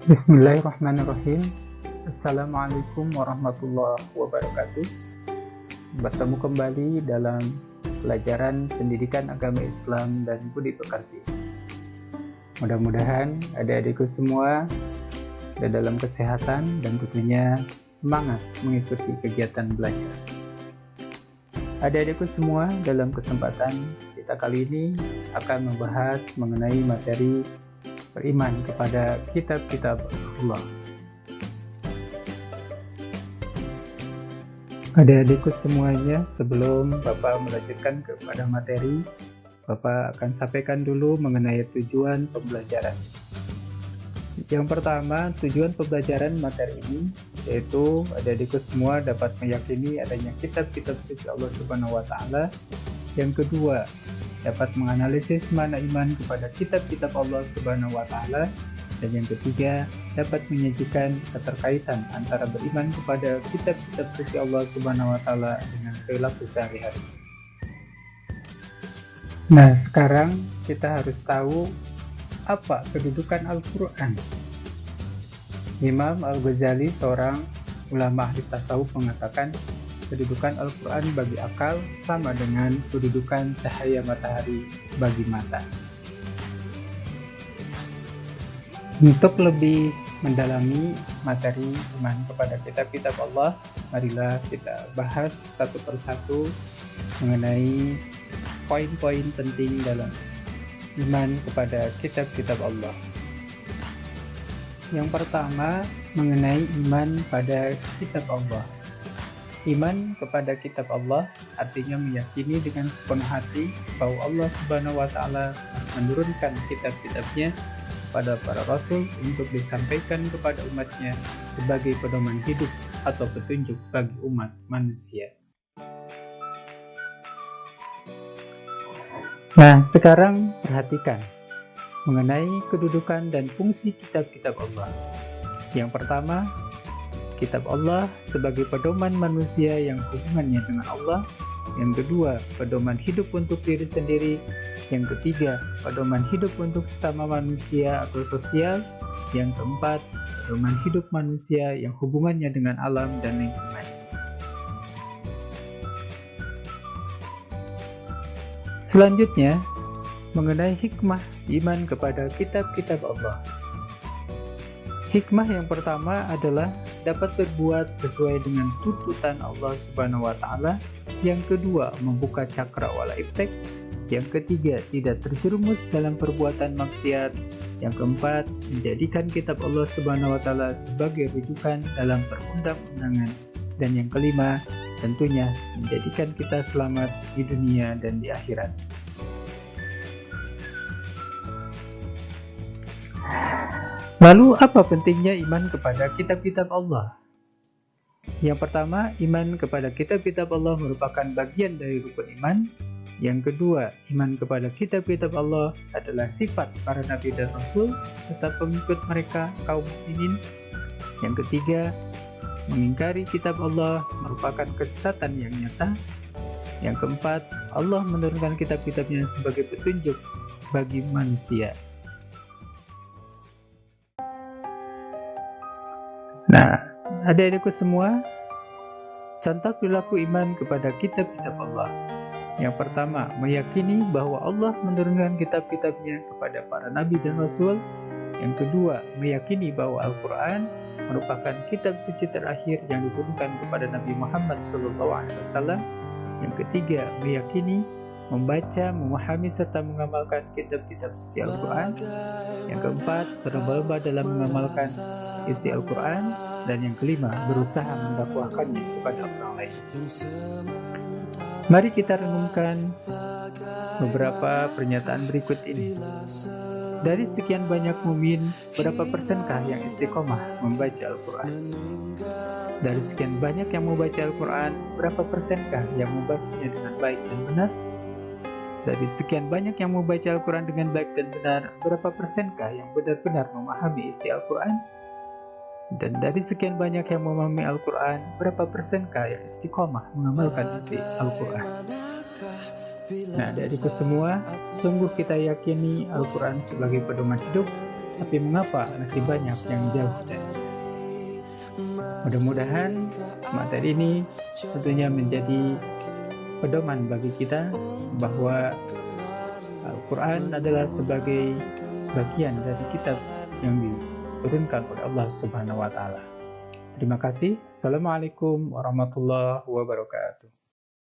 Bismillahirrahmanirrahim. Assalamualaikum warahmatullahi wabarakatuh. Bertemu kembali dalam pelajaran pendidikan agama Islam dan budi pekerti. Mudah-mudahan adik-adikku semua ada dalam kesehatan dan tentunya semangat mengikuti kegiatan belajar. Adik-adikku semua, dalam kesempatan kita kali ini akan membahas mengenai materi beriman kepada kitab-kitab Allah. Adik-adikku semuanya, sebelum Bapak melanjutkan kepada materi, Bapak akan sampaikan dulu mengenai tujuan pembelajaran. Yang pertama, tujuan pembelajaran materi ini yaitu adik-adikku semua dapat meyakini adanya kitab-kitab suci Allah Subhanahu wa taala. Yang kedua, dapat menganalisis mana iman kepada kitab-kitab Allah Subhanahu wa taala, dan yang ketiga, dapat menyajikan keterkaitan antara beriman kepada kitab-kitab suci Allah Subhanahu wa taala dengan perilaku sehari-hari. Nah, sekarang kita harus tahu apa kedudukan Al-Qur'an. Imam Al-Ghazali, seorang ulama ahli tasawuf, mengatakan kedudukan Al-Quran bagi akal sama dengan kedudukan cahaya matahari bagi mata. Untuk lebih mendalami materi iman kepada kitab-kitab Allah, marilah kita bahas satu persatu mengenai poin-poin penting dalam iman kepada kitab-kitab Allah. Yang pertama, mengenai iman pada kitab Allah. Iman kepada kitab Allah artinya meyakini dengan sepenuh hati bahwa Allah Subhanahu wa taala menurunkan kitab-kitabnya kepada para rasul untuk disampaikan kepada umatnya sebagai pedoman hidup atau petunjuk bagi umat manusia. Nah, sekarang perhatikan mengenai kedudukan dan fungsi kitab-kitab Allah. Yang pertama, kitab Allah sebagai pedoman manusia yang hubungannya dengan Allah. Yang kedua, pedoman hidup untuk diri sendiri. Yang ketiga, pedoman hidup untuk sesama manusia atau sosial. Yang keempat, pedoman hidup manusia yang hubungannya dengan alam dan lingkungan. Selanjutnya, mengenai hikmah iman kepada kitab-kitab Allah. Hikmah yang pertama adalah dapat berbuat sesuai dengan tuntutan Allah Subhanahu wa taala. Yang kedua, membuka cakra wala ibtek. Yang ketiga, tidak terjerumus dalam perbuatan maksiat. Yang keempat, menjadikan kitab Allah Subhanahu wa taala sebagai rujukan dalam perundang-undangan. Dan yang kelima, tentunya menjadikan kita selamat di dunia dan di akhirat. Lalu apa pentingnya iman kepada kitab-kitab Allah? Yang pertama, iman kepada kitab-kitab Allah merupakan bagian dari rukun iman. Yang kedua, iman kepada kitab-kitab Allah adalah sifat para nabi dan rasul serta pengikut mereka kaum mukminin. Yang ketiga, mengingkari kitab Allah merupakan kesesatan yang nyata. Yang keempat, Allah menurunkan kitab-kitabnya sebagai petunjuk bagi manusia. Nah, adik-adikku semua, contoh perilaku iman kepada kitab-kitab Allah. Yang pertama, meyakini bahwa Allah menurunkan kitab-kitabnya kepada para nabi dan rasul. Yang kedua, meyakini bahwa Al-Quran merupakan kitab suci terakhir yang diturunkan kepada Nabi Muhammad SAW. Yang ketiga, meyakini, membaca, memahami, serta mengamalkan kitab-kitab suci Al-Quran. Yang keempat, berlomba-lomba dalam mengamalkan isi Al-Quran. Dan yang kelima, berusaha mendakwahkannya kepada orang lain. Mari kita renungkan beberapa pernyataan berikut ini. Dari sekian banyak mukmin, berapa persenkah yang istiqomah membaca Al-Quran? Dari sekian banyak yang membaca Al-Quran, berapa persenkah yang membacanya dengan baik dan benar? Dari sekian banyak yang membaca Al-Quran dengan baik dan benar, berapa persenkah yang benar-benar memahami isi Al-Quran? Dan dari sekian banyak yang memahami Al-Quran, berapa persenkah yang istiqomah mengamalkan isi Al-Quran? Nah, dari itu semua, sungguh kita yakini Al-Quran sebagai pedoman hidup tapi mengapa masih banyak yang jauh dari? Mudah-mudahan materi ini tentunya menjadi pedoman bagi kita bahwa Al-Quran adalah sebagai bagian dari kitab yang diturunkan oleh Allah Subhanahu wa Ta'ala. Terima kasih. Assalamualaikum warahmatullahi wabarakatuh.